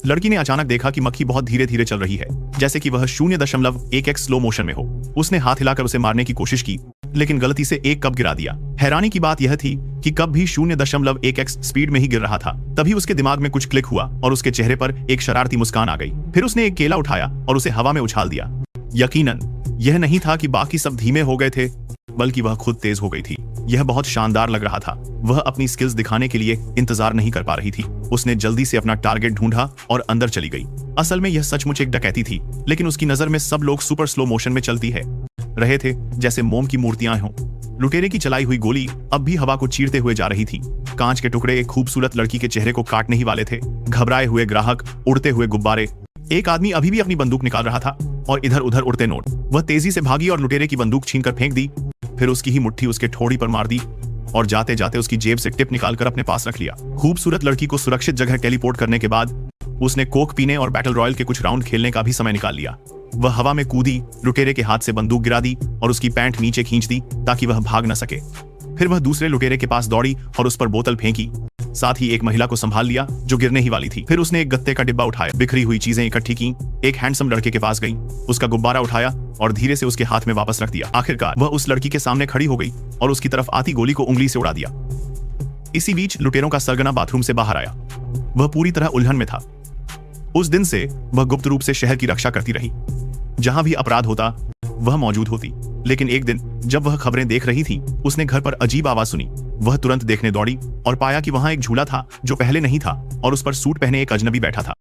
लड़की ने अचानक देखा कि मक्खी बहुत धीरे धीरे चल रही है, जैसे कि वह 0.1x स्लो मोशन में हो। उसने हाथ हिलाकर उसे मारने की कोशिश की, लेकिन गलती से एक कप गिरा दिया। हैरानी की बात यह थी कि कप भी 0.1x स्पीड में ही गिर रहा था। तभी उसके दिमाग में कुछ क्लिक हुआ और उसके चेहरे पर एक शरारती मुस्कान आ गई। फिर उसने एक केला उठाया और उसे हवा में उछाल दिया। यकीनन यह नहीं था कि बाकी सब धीमे हो गए थे, बल्कि वह खुद तेज हो गई थी। यह बहुत शानदार लग रहा था। वह अपनी स्किल्स दिखाने के लिए इंतजार नहीं कर पा रही थी। उसने जल्दी से अपना टारगेट ढूंढा और अंदर चली गई। असल में यह सचमुच एक डकैती थी, लेकिन उसकी नजर में सब लोग सुपर स्लो मोशन में चलती है रहे थे, जैसे मोम की मूर्तियां हों। लुटेरे की चलाई हुई गोली अब भी हवा को चीरते हुए जा रही थी। कांच के टुकड़े एक खूबसूरत लड़की के चेहरे को काटने ही वाले थे। घबराए हुए ग्राहक, उड़ते हुए गुब्बारे। एक आदमी अभी भी अपनी बंदूक निकाल रहा था और इधर उधर उड़ते नोट। वह तेजी से भागी और लुटेरे की बंदूक छीनकर फेंक दी। फिर उसकी ही मुट्ठी उसके ठोड़ी पर मार दी और जाते जाते उसकी जेब से टिप निकालकर अपने पास रख लिया। खूबसूरत लड़की को सुरक्षित जगह टेलीपोर्ट करने के बाद उसने कोक पीने और बैटल रॉयल के कुछ राउंड खेलने का भी समय निकाल लिया। वह हवा में कूदी, लुटेरे के हाथ से बंदूक गिरा दी और उसकी पैंट नीचे खींच दी ताकि वह भाग न सके। फिर वह दूसरे लुटेरे के पास दौड़ी और उस पर बोतल फेंकी। साथ ही एक महिला को संभाल लिया जो गिरने ही वाली थी। फिर उसने एक गत्ते का डिब्बा उठाया, बिखरी हुई चीजें इकट्ठी की, एक हैंडसम लड़के के पास गई, उसका गुब्बारा उठाया और धीरे से उसके हाथ में वापस रख दिया। आखिरकार वह उस लड़की के सामने खड़ी हो गई और उसकी तरफ आती गोली को उंगली से उड़ा दिया। इसी बीच लुटेरों का सरगना बाथरूम से बाहर आया। वह पूरी तरह उलझन में था। उस दिन से वह गुप्त रूप से शहर की रक्षा करती रही। जहां भी अपराध होता वह मौजूद होती। लेकिन एक दिन जब वह खबरें देख रही थी, उसने घर पर अजीब आवाज सुनी। वह तुरंत देखने दौड़ी और पाया कि वहां एक झूला था जो पहले नहीं था और उस पर सूट पहने एक अजनबी बैठा था।